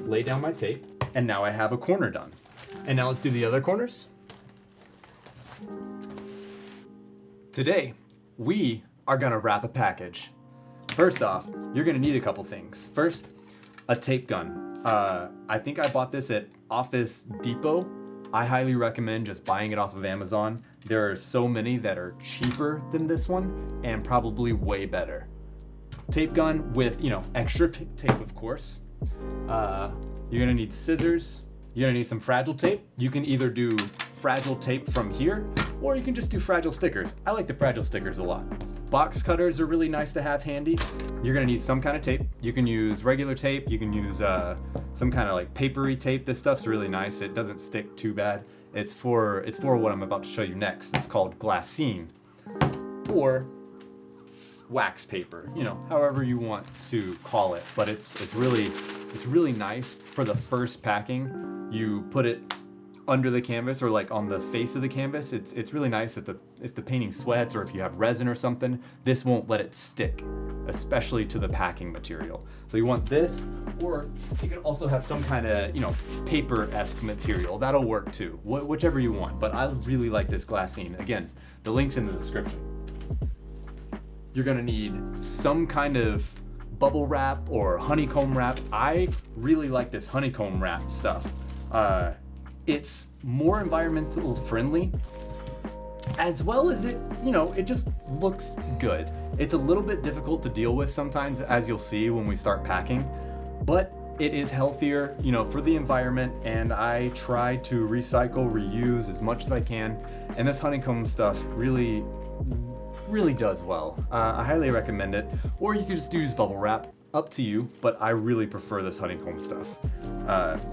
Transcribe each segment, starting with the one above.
lay down my tape, and now I have a corner done. And now let's do the other corners. Today, we are gonna wrap a package. First off, you're gonna need a couple things. First, a tape gun. I think I bought this at Office Depot. I highly recommend just buying it off of Amazon. There are so many that are cheaper than this one and probably way better. Tape gun with, extra tape, of course. You're gonna need scissors. You're gonna need some fragile tape. You can either do fragile tape from here, or you can just do fragile stickers. I like the fragile stickers a lot. Box cutters are really nice to have handy. You're gonna need some kind of tape. You can use regular tape. You can use some kind of like papery tape. This stuff's really nice. It doesn't stick too bad. It's for what I'm about to show you next. It's called glassine, or wax paper, however you want to call it. But it's really nice for the first packing. You put it under the canvas or like on the face of the canvas. It's really nice if the painting sweats or if you have resin or something, this won't let it stick, especially to the packing material. So you want this, or you can also have some kind of, paper-esque material. That'll work too, whichever you want. But I really like this glassine. Again, the link's in the description. You're gonna need some kind of bubble wrap or honeycomb wrap. I really like this honeycomb wrap stuff. It's more environmental friendly, as well as it just looks good. It's a little bit difficult to deal with sometimes, as you'll see when we start packing, but it is healthier, for the environment, and I try to recycle, reuse as much as I can, and this honeycomb stuff really does well. I highly recommend it, or you could just use bubble wrap, up to you, but I really prefer this honeycomb stuff.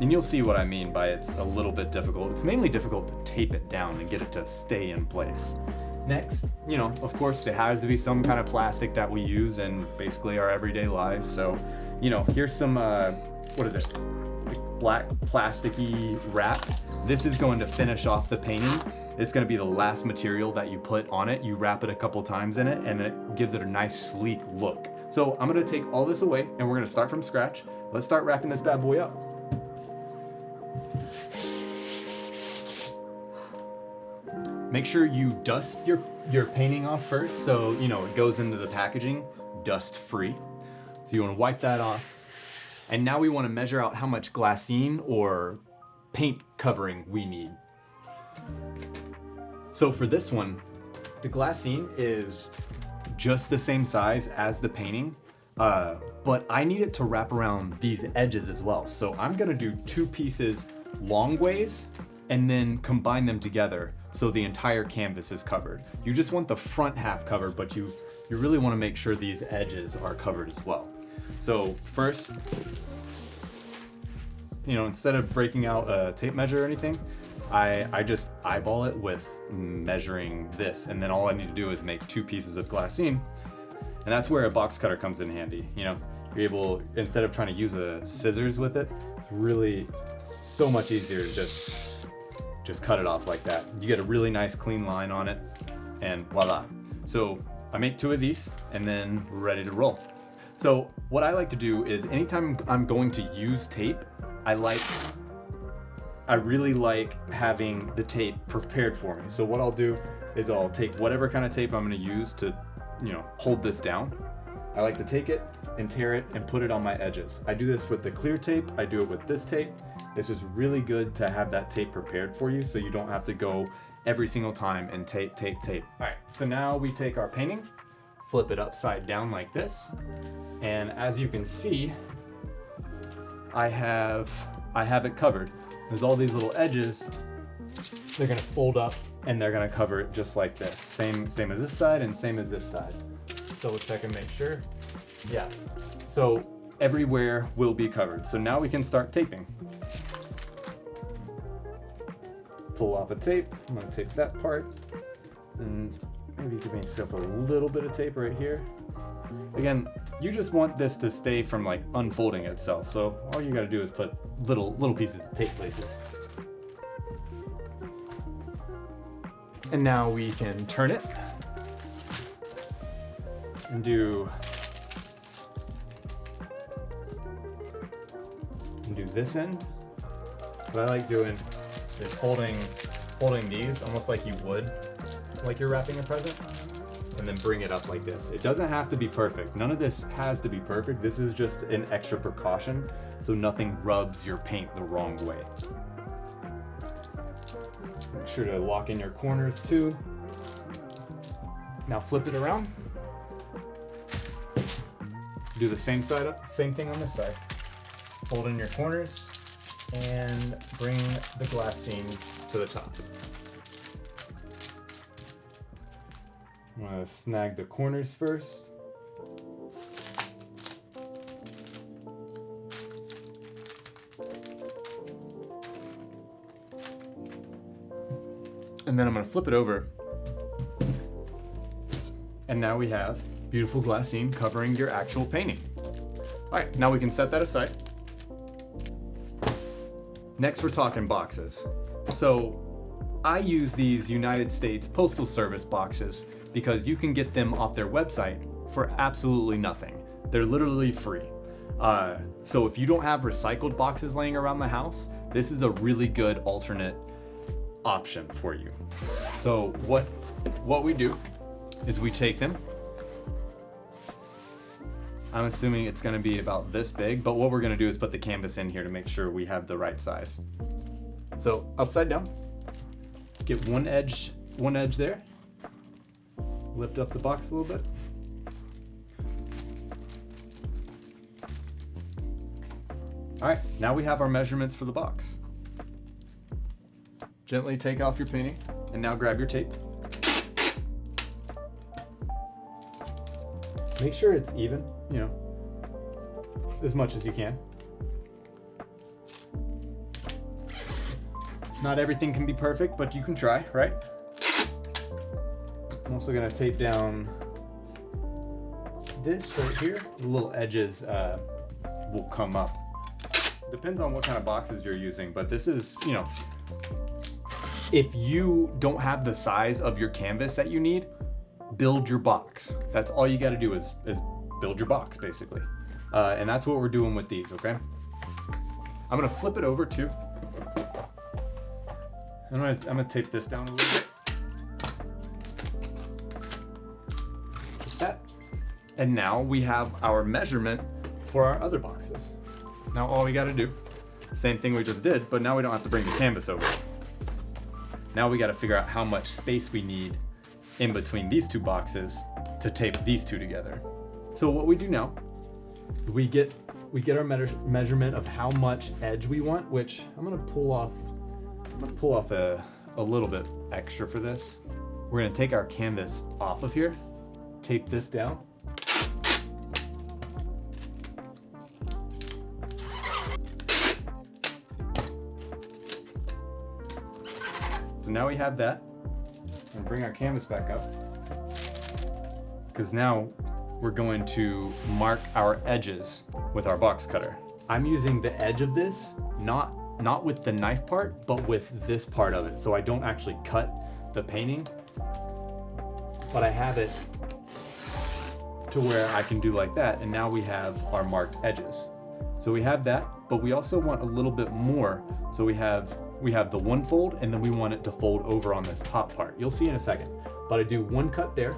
And you'll see what I mean by it's a little bit difficult. It's mainly difficult to tape it down and get it to stay in place. Next, of course, there has to be some kind of plastic that we use in basically our everyday lives. So, here's some, what is it? Black plasticky wrap. This is going to finish off the painting. It's going to be the last material that you put on it. You wrap it a couple times in it, and it gives it a nice sleek look. So I'm going to take all this away, and we're going to start from scratch. Let's start wrapping this bad boy up. Make sure you dust your painting off first, so it goes into the packaging dust free. So you want to wipe that off. And now we want to measure out how much glassine or paint covering we need. So for this one, the glassine is just the same size as the painting, but I need it to wrap around these edges as well. So I'm gonna do 2 pieces long ways and then combine them together so the entire canvas is covered. You just want the front half covered, but you really want to make sure these edges are covered as well. So first, instead of breaking out a tape measure or anything, I just eyeball it with measuring this, and then all I need to do is make 2 pieces of glassine, and that's where a box cutter comes in handy. You're able, instead of trying to use a scissors with it, it's really so much easier to just cut it off like that. You get a really nice clean line on it, and voila. So I make 2 of these, and then we're ready to roll. So what I like to do is anytime I'm going to use tape, I really like having the tape prepared for me. So what I'll do is I'll take whatever kind of tape I'm going to use to, hold this down. I like to take it and tear it and put it on my edges. I do this with the clear tape. I do it with this tape. It's just really good to have that tape prepared for you so you don't have to go every single time and tape. All right, so now we take our painting, flip it upside down like this. And as you can see, I have it covered. There's all these little edges. They're gonna fold up and they're gonna cover it just like this. Same as this side and same as this side. Double check and make sure. Yeah. So everywhere will be covered. So now we can start taping. Pull off a tape. I'm gonna tape that part. And maybe give yourself a little bit of tape right here. Again, you just want this to stay from like unfolding itself. So all you gotta do is put little pieces of tape places. And now we can turn it and do and do this end. What I like doing is holding these almost like you would, like you're wrapping a present, and then bring it up like this. It doesn't have to be perfect. None of this has to be perfect. This is just an extra precaution so nothing rubs your paint the wrong way. Make sure to lock in your corners too. Now flip it around. Do the same side up, same thing on this side. Hold in your corners and bring the glassine to the top. I'm gonna snag the corners first. And then I'm gonna flip it over. And now we have beautiful glassine covering your actual painting. All right, now we can set that aside. Next, we're talking boxes. So I use these United States Postal Service boxes because you can get them off their website for absolutely nothing. They're literally free. So if you don't have recycled boxes laying around the house, this is a really good alternate option for you. So what we do is we take them. I'm assuming it's gonna be about this big, but what we're gonna do is put the canvas in here to make sure we have the right size. So upside down, get one edge there. Lift up the box a little bit. All right, now we have our measurements for the box. Gently take off your painting and now grab your tape. Make sure it's even, as much as you can. Not everything can be perfect, but you can try, right? I'm also gonna tape down this right here. The little edges will come up. Depends on what kind of boxes you're using, but this is, if you don't have the size of your canvas that you need, build your box. That's all you gotta do is build your box, basically. And that's what we're doing with these, okay? I'm gonna flip it over too. I'm gonna tape this down a little bit. Just that. And now we have our measurement for our other boxes. Now all we gotta do, same thing we just did, but now we don't have to bring the canvas over. Now we gotta figure out how much space we need in between these two boxes to tape these two together. So what we do now, we get our measurement of how much edge we want, which I'm gonna pull off a little bit extra for this. We're gonna take our canvas off of here, tape this down. So now we have that. I'm gonna bring our canvas back up because now we're going to mark our edges with our box cutter. I'm using the edge of this, not with the knife part, but with this part of it. So I don't actually cut the painting, but I have it to where I can do like that. And now we have our marked edges. So we have that, but we also want a little bit more. So we have the one fold, and then we want it to fold over on this top part. You'll see in a second, but I do one cut there,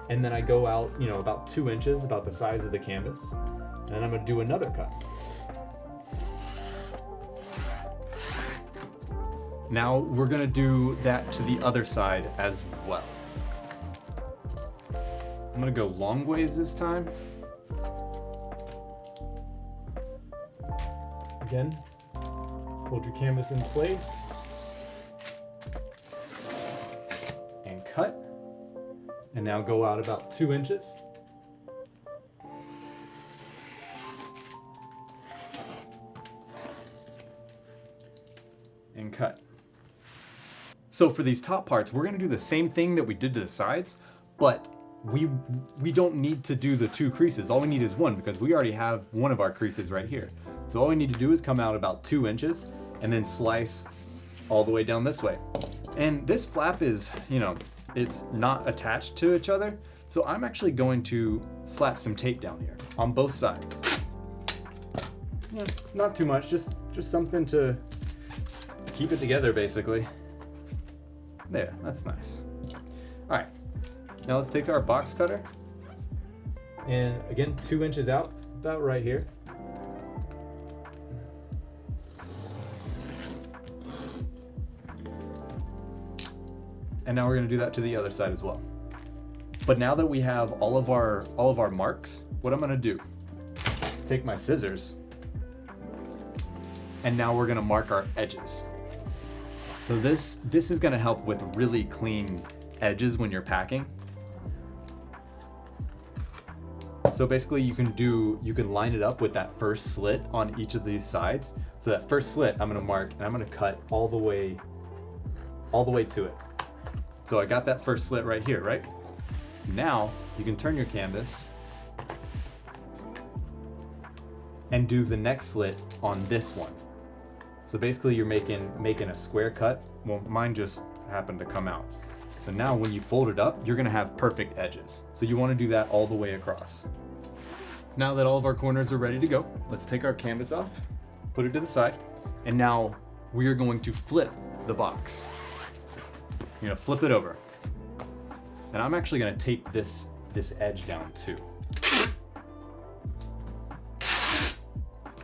and then I go out, about 2 inches, about the size of the canvas. And I'm gonna do another cut. Now we're gonna do that to the other side as well. I'm gonna go long ways this time. Again, hold your canvas in place and cut. And now go out about 2 inches. And cut. So for these top parts, we're gonna do the same thing that we did to the sides, but we don't need to do the 2 creases. All we need is one, because we already have one of our creases right here. So all we need to do is come out about 2 inches and then slice all the way down this way. And this flap is, it's not attached to each other. So I'm actually going to slap some tape down here on both sides. Yeah, not too much, just something to keep it together, basically. There, that's nice. All right, now let's take our box cutter, and again, 2 inches out, about right here. And now we're gonna do that to the other side as well. But now that we have all of our marks, what I'm gonna do is take my scissors, and now we're gonna mark our edges. So this is gonna help with really clean edges when you're packing. So basically you can line it up with that first slit on each of these sides. So that first slit I'm gonna mark, and I'm gonna cut all the way to it. So I got that first slit right here, right? Now you can turn your canvas and do the next slit on this one. So basically you're making a square cut. Well, mine just happened to come out. So now when you fold it up, you're gonna have perfect edges. So you wanna do that all the way across. Now that all of our corners are ready to go, let's take our canvas off, put it to the side, and now we are going to flip the box. You're gonna flip it over. And I'm actually gonna tape this edge down too.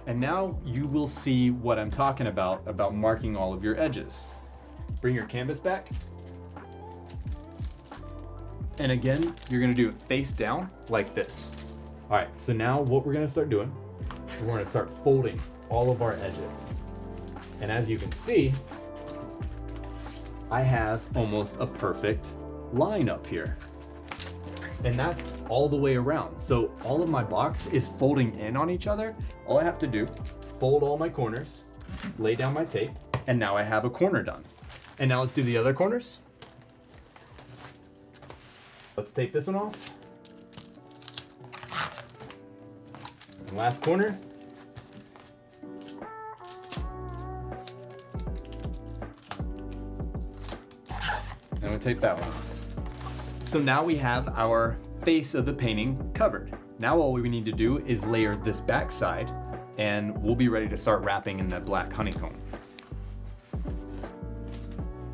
And now you will see what I'm talking about marking all of your edges. Bring your canvas back. And again, you're gonna do it face down like this. All right, so now what we're gonna start doing, we're gonna start folding all of our edges. And as you can see, I have almost a perfect line up here. And that's all the way around. So all of my box is folding in on each other. All I have to do, fold all my corners, lay down my tape, and now I have a corner done. And now let's do the other corners. Let's tape this one off. And last corner. And we'll tape that one off. So now we have our face of the painting covered. Now all we need to do is layer this back side, and we'll be ready to start wrapping in the black honeycomb.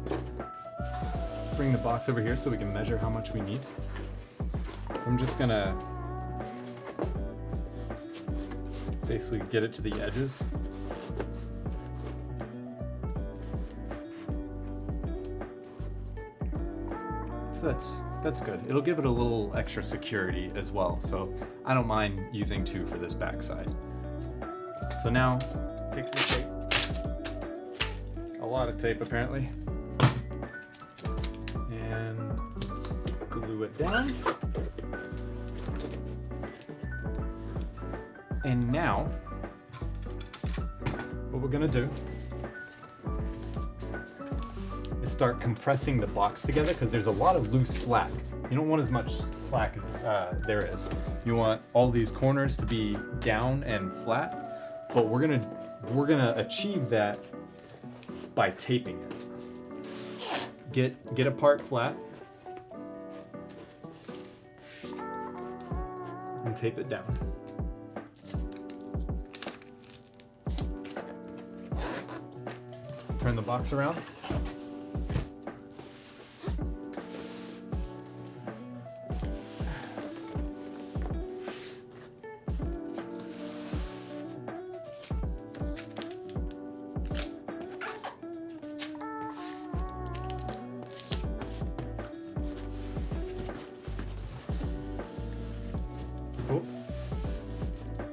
Let's bring the box over here so we can measure how much we need. I'm just gonna basically get it to the edges. So that's good. It'll give it a little extra security as well. So I don't mind using 2 for this back side. So now take some tape, a lot of tape apparently, and glue it down. And now what we're gonna do is start compressing the box together, because there's a lot of loose slack. You don't want as much slack as there is. You want all these corners to be down and flat, but we're gonna achieve that by taping it. Get a part flat and tape it down. Let's turn the box around.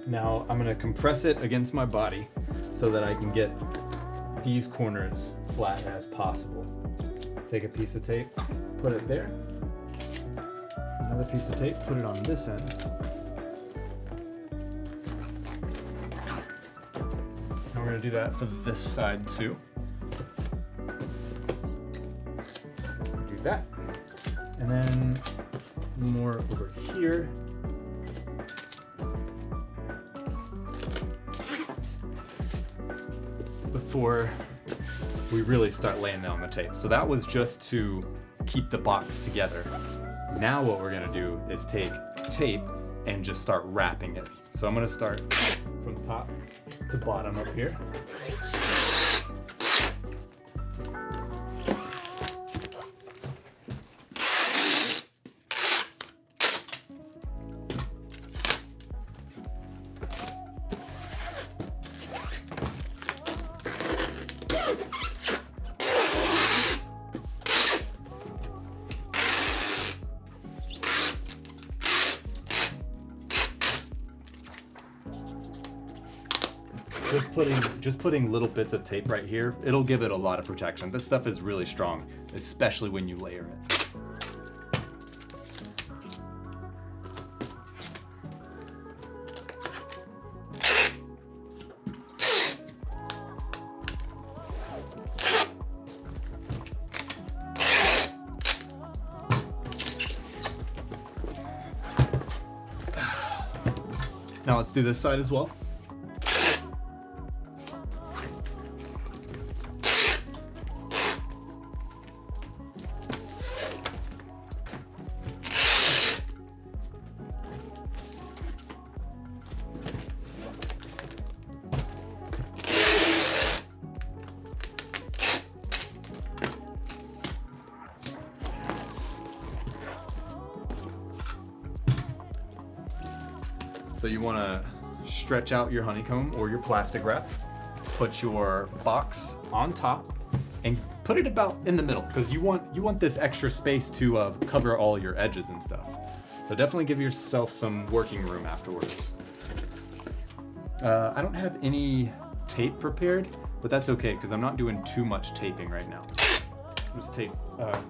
Now I'm gonna compress it against my body so that I can get these corners flat as possible. Take a piece of tape, put it there. Another piece of tape, put it on this end. And we're gonna do that for this side too. Do that. And then more over here. Before we really start laying down the tape. So that was just to keep the box together. Now what we're gonna do is take tape and just start wrapping it. So I'm gonna start from top to bottom up here. Just putting little bits of tape right here, it'll give it a lot of protection. This stuff is really strong, especially when you layer it. Now let's do this side as well. So you want to stretch out your honeycomb or your plastic wrap, put your box on top, and put it about in the middle because you want this extra space to cover all your edges and stuff. So definitely give yourself some working room afterwards. I don't have any tape prepared, but that's okay because I'm not doing too much taping right now. Just take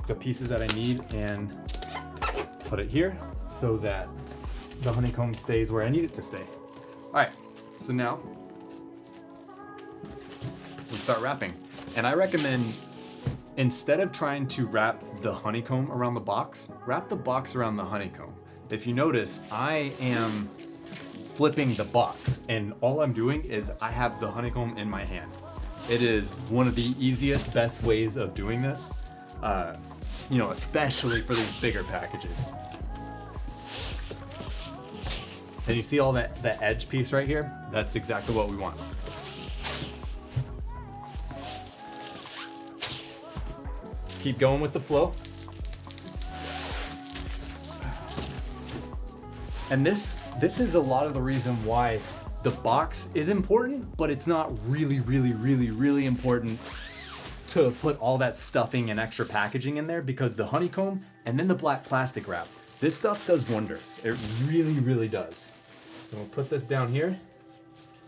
the pieces that I need and put it here so that the honeycomb stays where I need it to stay. All right, so now we start wrapping. And I recommend, instead of trying to wrap the honeycomb around the box, wrap the box around the honeycomb. If you notice, I am flipping the box and all I'm doing is I have the honeycomb in my hand. It is one of the easiest, best ways of doing this, you know, especially for these bigger packages. And you see all that edge piece right here? That's exactly what we want. Keep going with the flow. And this is a lot of the reason why the box is important, but it's not really important to put all that stuffing and extra packaging in there because the honeycomb and then the black plastic wrap, this stuff does wonders. It really does. So we'll put this down here.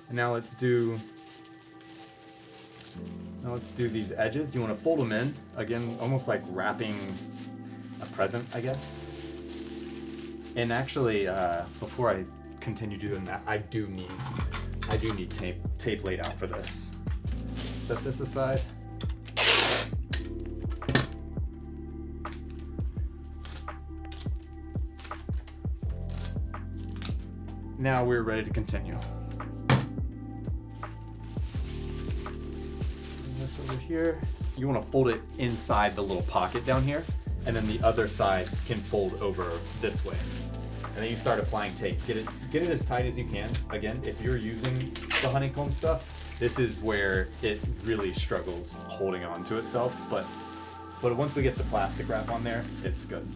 And now let's do these edges. You want to fold them in, again, almost like wrapping a present, I guess. And actually, before I continue doing that, I do need tape laid out for this. Set this aside. Now we're ready to continue. This over here. You want to fold it inside the little pocket down here, and then the other side can fold over this way. And then you start applying tape. Get it as tight as you can. Again, if you're using the honeycomb stuff, this is where it really struggles holding on to itself. But once we get the plastic wrap on there, it's good.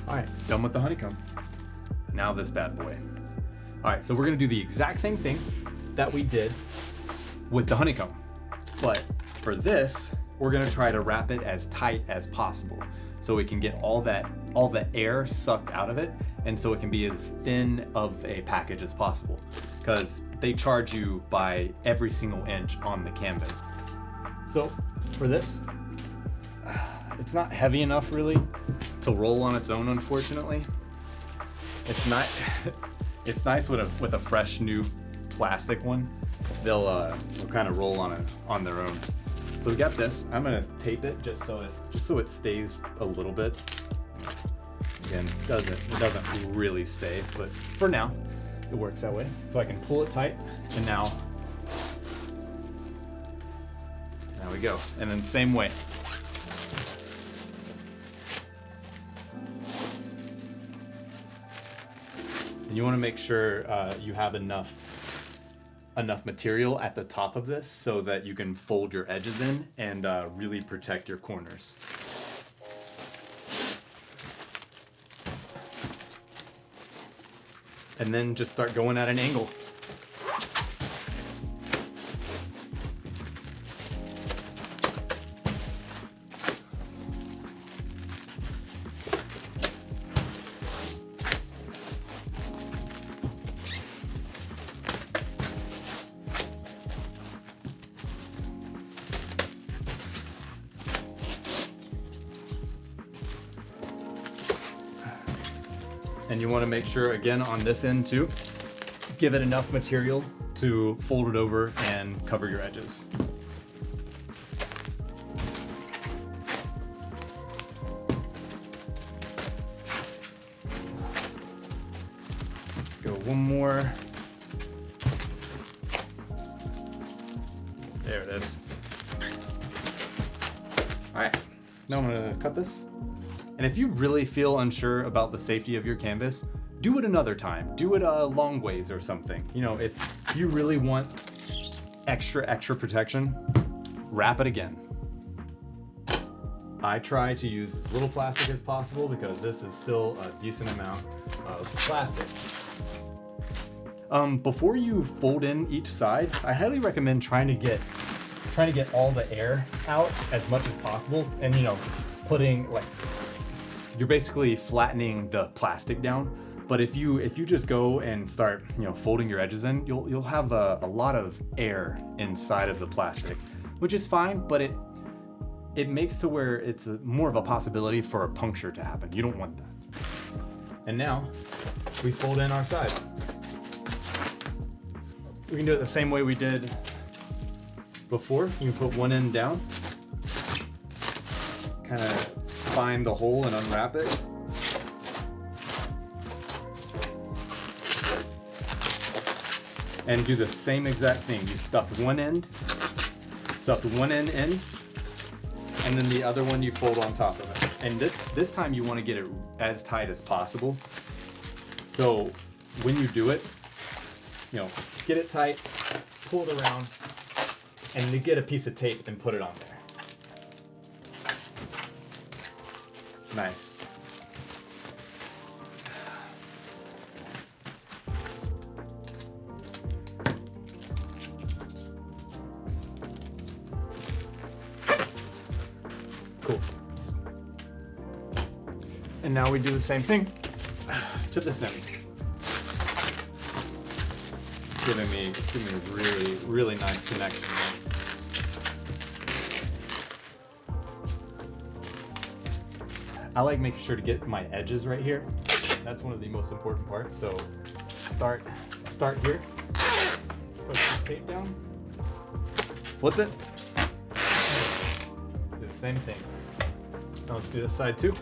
All right, done with the honeycomb. Now this bad boy. All right, so we're gonna do the exact same thing that we did with the honeycomb. But for this, we're gonna try to wrap it as tight as possible so we can get all the air sucked out of it, and so it can be as thin of a package as possible, because they charge you by every single inch on the canvas. So for this, it's not heavy enough really to roll on its own, unfortunately. It's not. It's nice with a fresh new plastic one. They'll kind of roll on their own. So we got this. I'm gonna tape it just so it stays a little bit. Again, it doesn't really stay, but for now, it works that way. So I can pull it tight, and now we go. And then same way. And you want to make sure you have enough material at the top of this so that you can fold your edges in and really protect your corners. And then just start going at an angle. And you want to make sure, again, on this end too, give it enough material to fold it over and cover your edges. Go one more. There it is. All right, now I'm gonna cut this. And if you really feel unsure about the safety of your canvas, do it another time. Do it long ways or something. You know, if you really want extra protection, wrap it again. I try to use as little plastic as possible because this is still a decent amount of plastic. Before you fold in each side, I highly recommend trying to get all the air out as much as possible, and you know, putting like, you're basically flattening the plastic down. But if you just go and start, you know, folding your edges in, you'll have a lot of air inside of the plastic, which is fine, but it makes to where it's more of a possibility for a puncture to happen. You don't want that. And now we fold in our sides. We can do it the same way we did before. You can put one end down, kind of find the hole and unwrap it. And do the same exact thing. You stuffed one end in, and then the other one you fold on top of it. And this time you want to get it as tight as possible. So when you do it, you know, get it tight, pull it around, and you get a piece of tape and put it on there. Nice. Cool. And now we do the same thing to this end. Giving me a really nice connection. I like making sure to get my edges right here. That's one of the most important parts. So start here, put the tape down, flip it, do the same thing. Now let's do this side too.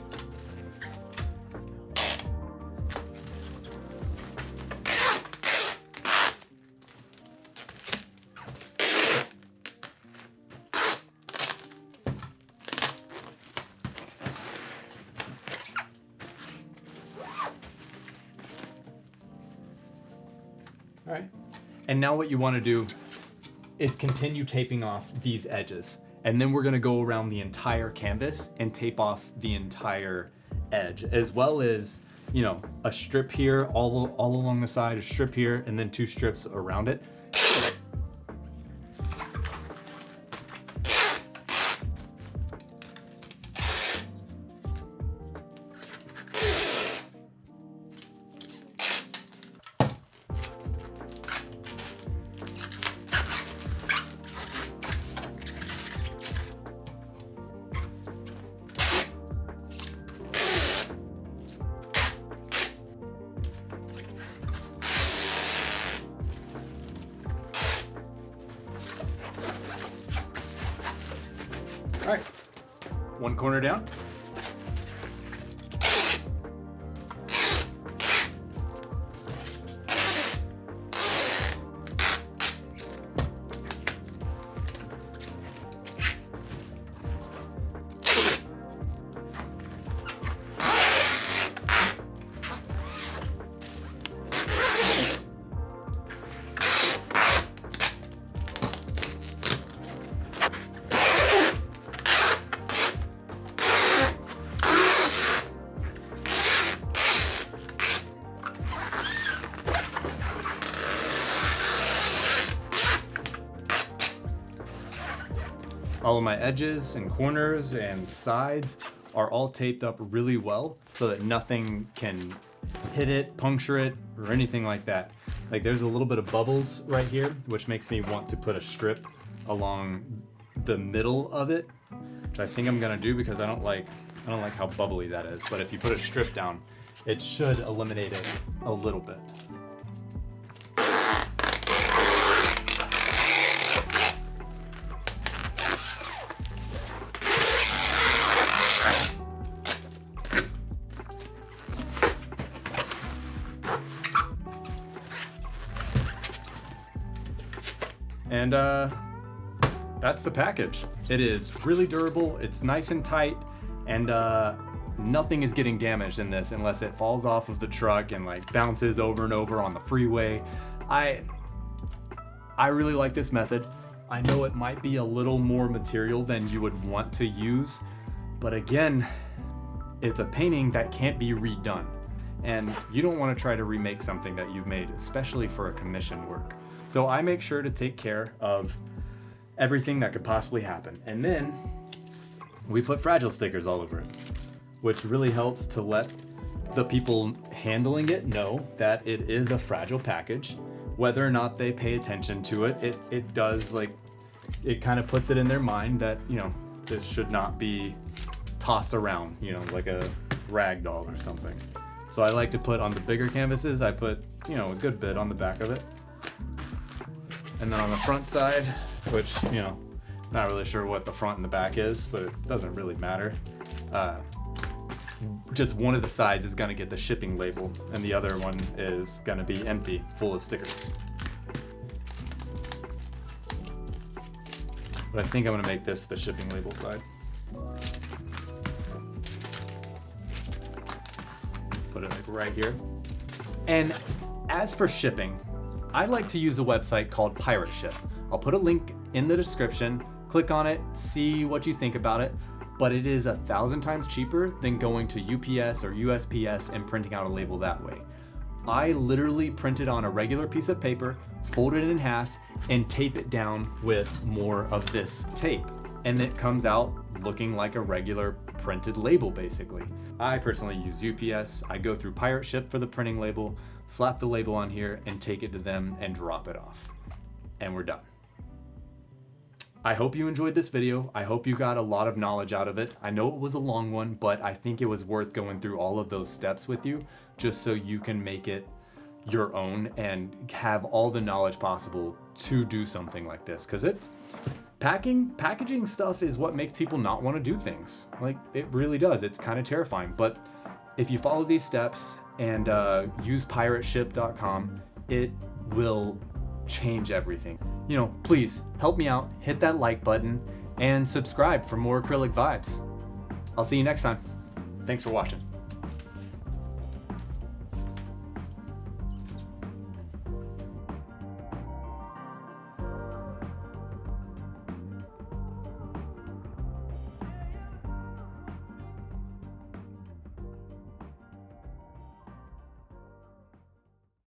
All right, and now what you want to do is continue taping off these edges, and then we're going to go around the entire canvas and tape off the entire edge, as well as, you know, a strip here all along the side, a strip here, and then 2 strips around it. All right, one corner down. All of my edges and corners and sides are all taped up really well so that nothing can hit it, puncture it, or anything like that. Like there's a little bit of bubbles right here, which makes me want to put a strip along the middle of it, which I think I'm gonna do because I don't like how bubbly that is. But if you put a strip down, it should eliminate it a little bit. And that's the package. It is really durable, it's nice and tight, and nothing is getting damaged in this unless it falls off of the truck and like bounces over and over on the freeway. I really like this method. I know it might be a little more material than you would want to use, but again, it's a painting that can't be redone. And you don't want to try to remake something that you've made, especially for a commission work. So I make sure to take care of everything that could possibly happen. And then we put fragile stickers all over it, which really helps to let the people handling it know that it is a fragile package. Whether or not they pay attention to it, it does, like, it kind of puts it in their mind that, you know, this should not be tossed around, you know, like a rag doll or something. So I like to put on the bigger canvases, I put, you know, a good bit on the back of it. And then on the front side, which, you know, not really sure what the front and the back is, but it doesn't really matter. Just one of the sides is gonna get the shipping label and the other one is gonna be empty, full of stickers. But I think I'm gonna make this the shipping label side. Put it like right here. And as for shipping, I like to use a website called Pirate Ship. I'll put a link in the description, click on it, see what you think about it, but it is 1,000 times cheaper than going to UPS or USPS and printing out a label that way. I literally print it on a regular piece of paper, fold it in half, and tape it down with more of this tape. And it comes out looking like a regular printed label, basically. I personally use UPS. I go through Pirate Ship for the printing label, slap the label on here, and take it to them and drop it off. And we're done. I hope you enjoyed this video. I hope you got a lot of knowledge out of it. I know it was a long one, but I think it was worth going through all of those steps with you, just so you can make it your own and have all the knowledge possible to do something like this. Because packaging stuff is what makes people not want to do things. Like, it really does. It's kind of terrifying. But if you follow these steps and use pirateship.com, it will change everything. You know, please help me out, hit that like button, and subscribe for more acrylic vibes. I'll see you next time. Thanks for watching.